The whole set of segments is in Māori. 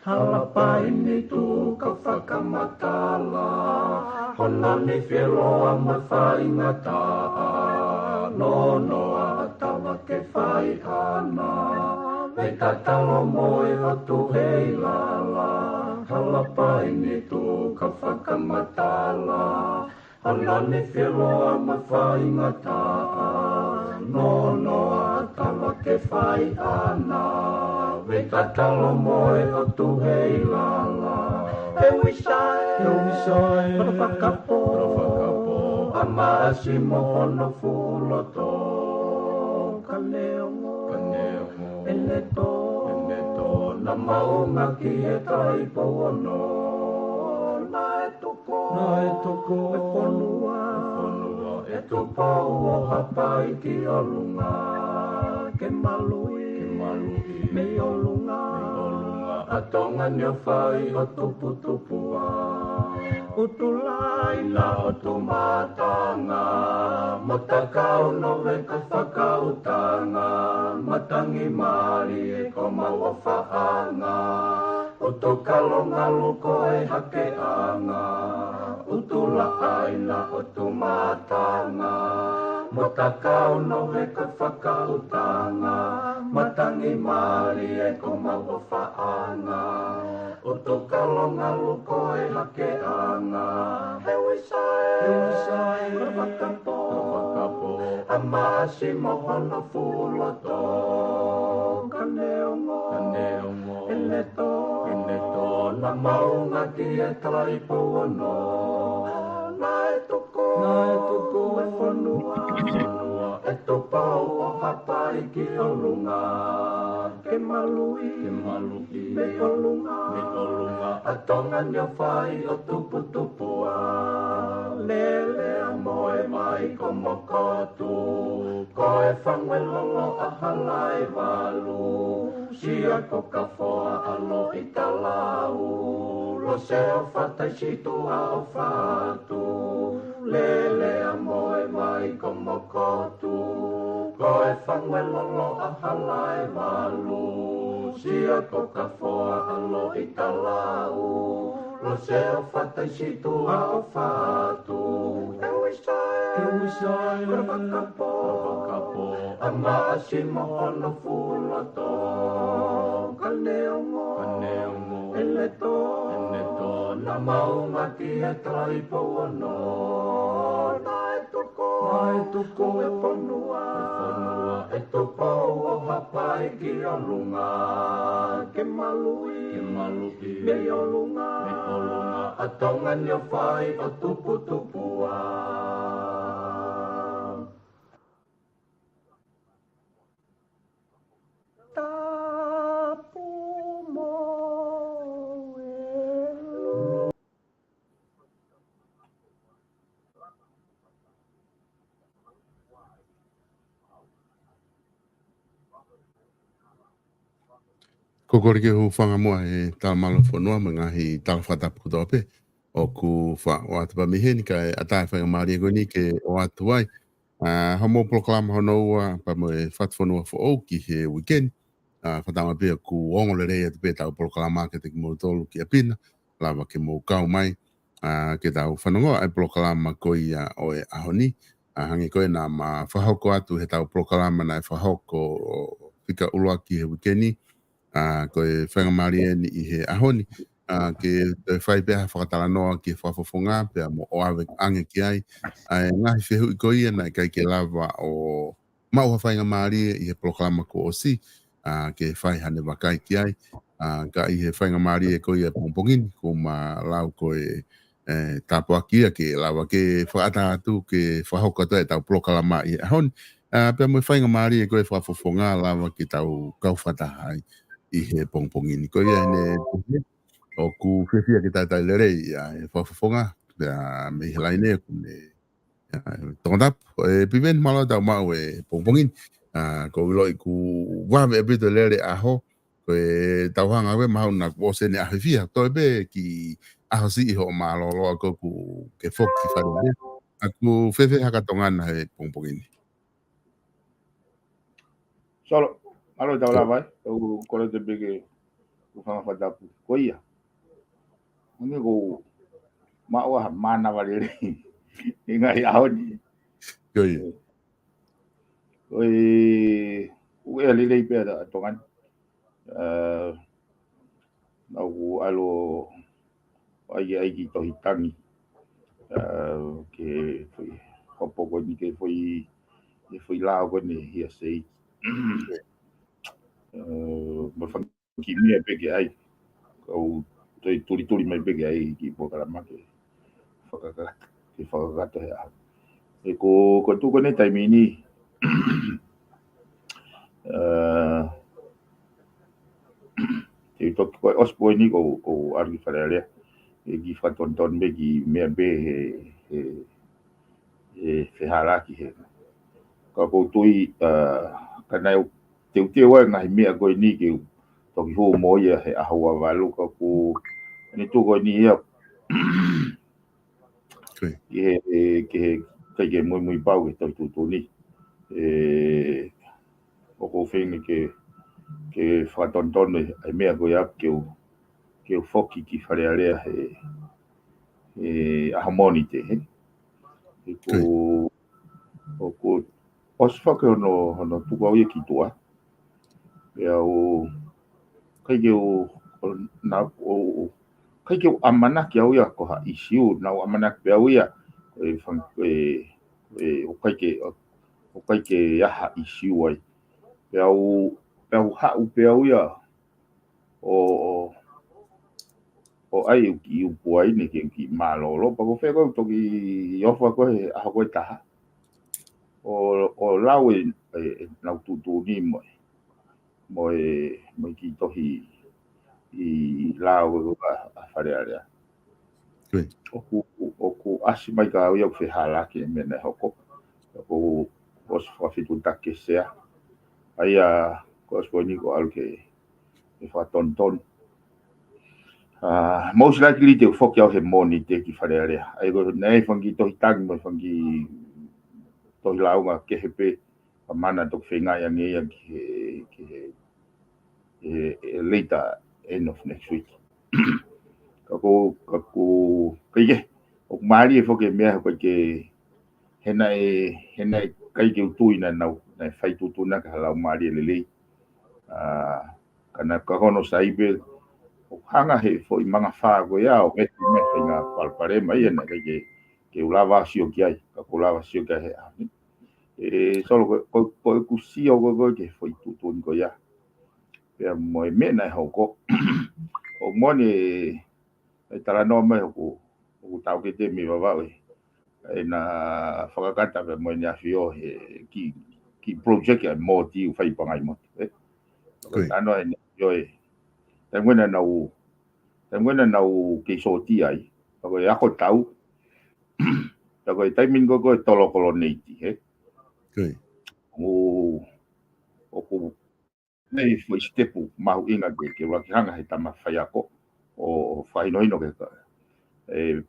Halapaini tu ka whakamatala Honani whiroa ma whaingata No noa atawa ke whai ana Me tatalo moe o tu hei lala Halapaini tu ka whakamatala Honani whiroa ma whaingata No noa atawa ke whai ana Me tatalo moe o tu hei lala E wisai, whakapo A maasi mohono fuloto Ka neongo, e leto Na maunga ki e tai pono Na e toko, e whanua E tupau o hapai ki o lunga Ke malui, me o lunga Atonga ni o whai o tupua Utulai na o tumatanga Motakau no me ka whakautanga Matangi mari e ko maua whaanga Utukalonga luko e hake anga Utula aina o tumatanga Motakau no me ka whakautanga Matangi mari e ko maua whaanga Utukalonga luko e hake anga He wisai, whakapo A maasi mohono fuloto Ka neongo, e leto Na maunga ki e tai pono Na e toko, e whanua E topau o hapai ki o lunga Ke malui, me o lunga Atonga ni o whai o tupua Lele a moe mai ko mokotu Ko e whangwe lolo a halai walu Sia ko ka whoa alo i talau Lo se o whatai situ a o whatu Lele a moe mai ko mokotu Ko e whangwe lolo a halai walu Sia ko ka whoa alo i talau Lo se o whatai situ a o whatu E wisai, whakapo A maasi mohono fuloto Ka neongo, e leto Na maunga ki e tai pono Na e toko, e whanua E tupau o hapai ki o lunga Ke malui, me o lunga Atonga ni o whai o tupua Tapu mo Kokorike hu whanga mua e tā malo whanua mga hi tāla whatapu kutope o ku wha o atu pa mihe ni ka e atai whanga maari e goni ke o atu wai. Hamo proklama hono ua pa mo e whatwhanua wha o ki he weekend. Whatama pia ku ongo le rei atu pia tau proklama ke te ki mo tolu ki a pina. Lava ke mo kau mai ke tau whanongoa e proklama koi o e ahoni. Hangi koe nā ma whahoko atu he tau proklama na e whahoko o whika ulua ki he weekendi. Ko e whanga maria ni I he ahoni ke te whai peha whakatala noa ki whafofonga pia mo o awe ange ki ai ngahi whehu I ko ia na kai ke lava o maua whainga maria I he proklama ko o si ke whai hane wakai ki ai ka I he whainga maria ko ia pongpongini ko ma lau ko e tapua kia ke lava ke whaata atu ke whahoka to e tau proklama I he ahoni pia mo whainga maria ko e whafofonga lava ki tau kauwhatahai I he pongpongini. Ko ia hene o ku whiwhia ki tātai lerei e whawhawhonga me he laine ku ne tongtap e piven malo tau mau e pongpongini ko wiloi ku wawe e bito lere aho ko e tau hanga we mahau na kuose ne ahewhia to e be ki aho si iho malo loa ko ku ke whoki whare Aku fefe hakatongana he pongpongini. Solo, alo tau la vai, o kore te bege o whanga whatapu. Ko ia. Nge ko maua mana wale rei. Ingai aoni. Koia. Oi, ue ali rei pēr a tongan. Nau alo ai ki tohi tangi. Ke foi hopo ko ni ke foi lao ko ni hia sei. Ma whanki mea peke ai. Kau turi mai peke ai ki pokarama ke whakakato he aha. E ko tuko ne taimi ni te toki koe ospo ni ko arki wharearea. E ki whatonton me ki mea be he wheharaki he. Ka koutui kanai te wai ngahi mea koe ni ke toki hou mo ia he ahua walu ka ko ni tuko ni ia ke mui pau ke toki tutu ni o ko whengi ke whatonton ai mea koe ap ke foki ki wharearea he ahamoni te he o ko oswhake hono tuku au ia ki toa. Pea o kai ke o amanaki au ia ko ha isiu na o amanaki pea au ia o kai ke aha isiu ai. Pea o hau pea au ia o ai ki upu ai ni ki malolo pa ko wheko toki ofa koe aha koe taha. O lau nau tutu ni mo ki tohi I lau a wharearea. Oku asi mai ka au iau whehalaki me ne hoko. Oku os whawhitu take sea. Aia ko aspo ni ko alu ke whatonton. Most likely te whoki au he moni te ki wharearea. Ai ko nei whangi tohi tangi mo whangi tohi launga kehepe. Mana tok whengai ange ia ki later end of next week. Kako kaike o mari e foke mea ko ke henai kai ke utui na nau na fai tutuna ka lau mari lele kana ka hono saibe o hanga he fo I manga fa go ya o me nga palpare mai na ke ulava sio ki ai ka ulava sio ka he solo ko ku sio go ke foi tutun ko ya pe mo me na hoko o moni tala no me o tau ke te mi baba e na whakakata pe mo ni afio he ki project e mo ti u fai pangai mo ano e yo te ngena na u ke so ti ai ko ya ko tau ko timing go tolo koloni he o ko nei foi stepu mau inga ke wa hanga he tama fai ako o fai no ke e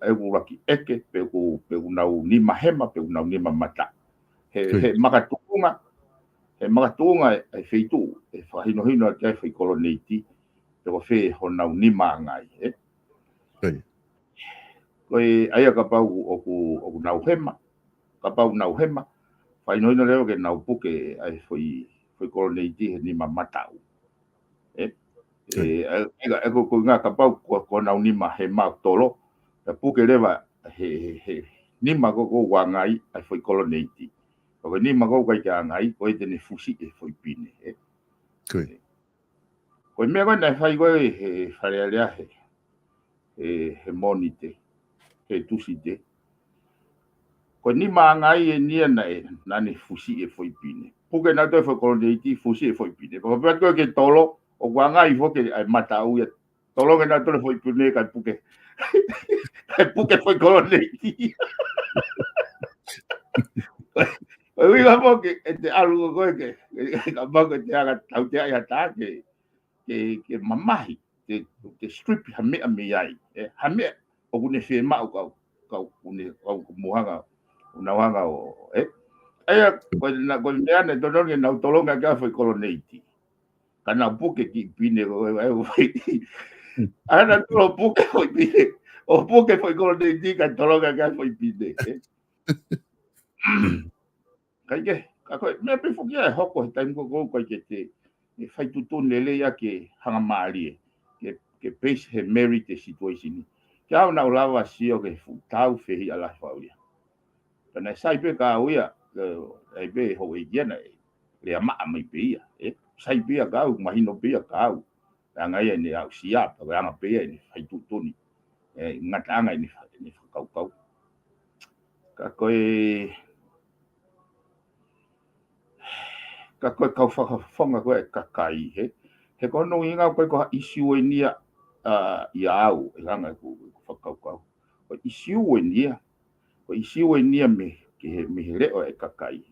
waki eke pe nau ni mahema pe nau ni mata he makatunga e feitu e whahino hino te whai koloniti te ko whe ho nau ni maangai koe aia ka pau o nau hema ka pau nau hema whaino hino leo ke nau puke ai whai koloniti he ni matau e ko ngā ka pau ko nau ni mahema tolo te puke lewa he ni ko wangai ai whai koloniti ko ni ko kai ka ngai ko te ne fusi e whai pine ko mea koe nai whai koe he wharearea he monite he tusite ko ni ngai e nia na ne fusi e whai pine puke na toi whai koloniti fusi e whai pine ko pia koe ke tolo o wangai foke ai mata au ia tolo ke na toi whai pine kai puke kai puke whai koloniti ui ka moke e te alu koe ke ka moke te aga tau te ai hata ke mamahi te strip ha mea ai ha mea o kune whe mau ka kau uni kau muhanga unawanga o Aya ko neane tononge na tolonga ka foi koloneti. Kana puke ki pine ko ana tolo puke foi pine. O puke foi koloneti ka tolonga ka foi pine. Kai ke ka ko me pe fuki ai hoko time ko ke te e fai tutu nele ya ke hanga mali ke base he merit the situation. Kia na ulawa sio ke fu tau fe ala faulia. Pana sai pe ka uia ai be ho e gena le ama mai pe ia sai pe ka u mahino pe ka u anga ia ni au sia pa anga pe ni fai tutuni ngata anga ni kau kau ka kau fonga ko ka kai he ko no inga ko issue ni ia au anga ko kau kau ko issue ni me ke me le o ka kai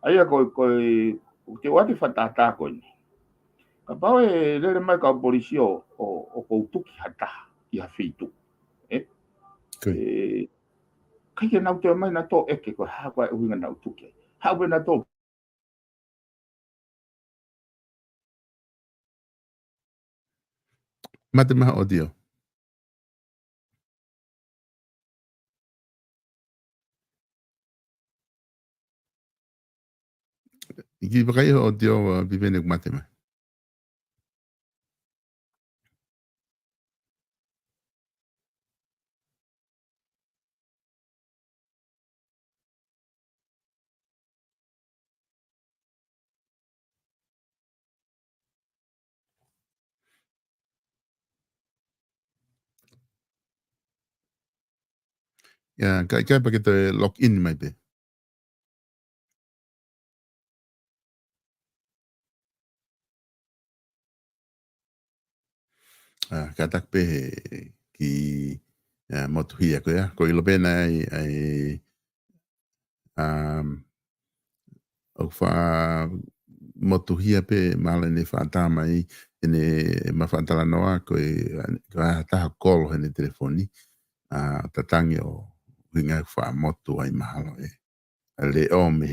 aia ko te wati fatata ko ni ka pau e lele mai ka polisi o koutuki hata i ha whitu. Kai ke nau te mai na tō eke ko hawa e uhinga nau tuki. Hawa na tō. Mate maha audio. Iki pakai audio bibene mate maha. Ya, kai pakai te lock in mai pe. Katak pe ki motuhia ko ya. Ko ilo pena ai o fa motuhia pe mala ne fa tama i ene mafantala noa ko ta kolo hene telefoni tatangi o winga fa motu ai mahalo le o me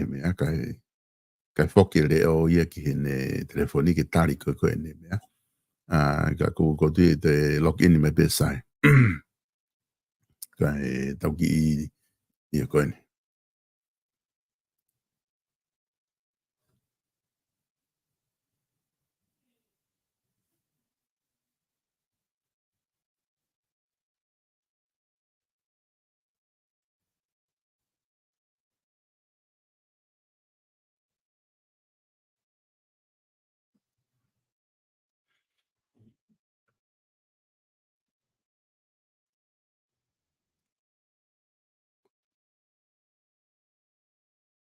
kai foki le o ia ki hene telefoni ki tali ko ene me ka ko te login me pe sai kai tau ki i ko ene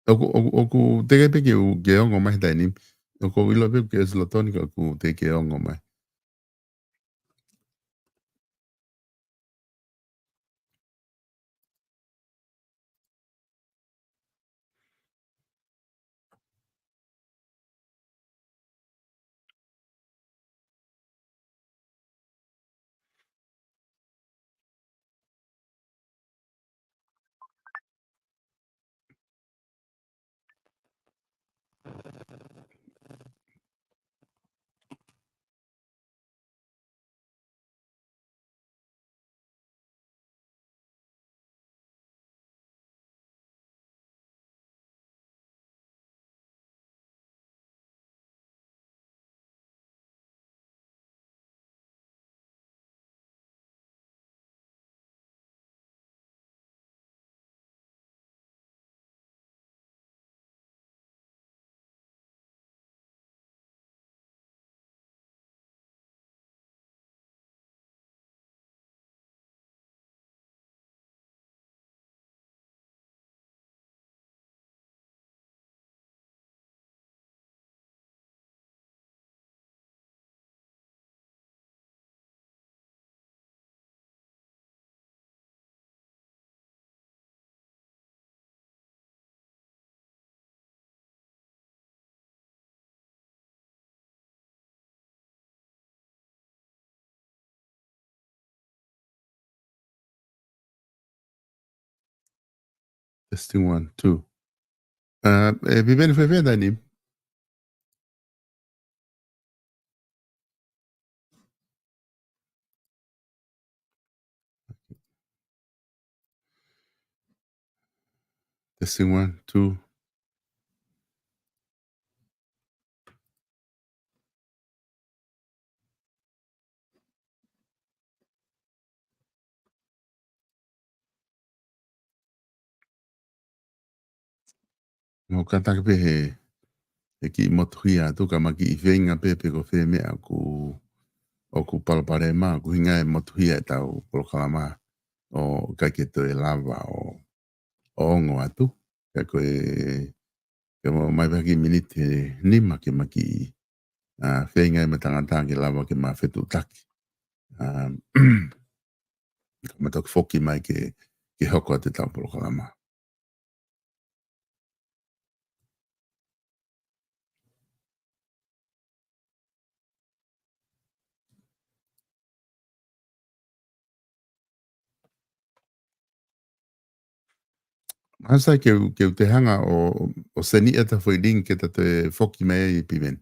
oku tege pe ke ongo mai dai ni oku ilo pe ke slotoni ku te ke ongo mai Testing 1, 2. Vivendo foi verdade. Testing 1, 2. Mo kata ke pe he ki motuhia tu ka maki i venga pe ko fe me aku o ku palpare ma ku hinga e motuhia e tau polokalama o ka ke to e lava o ongo atu ka ko ke mo mai baki minite ni maki maki venga e matangata ke lava ke ma fetu taki ma tok foki mai ke hoko ate tau polokalama. Hasa ke te hanga o seni ata foi link ke te foki mai i pimen.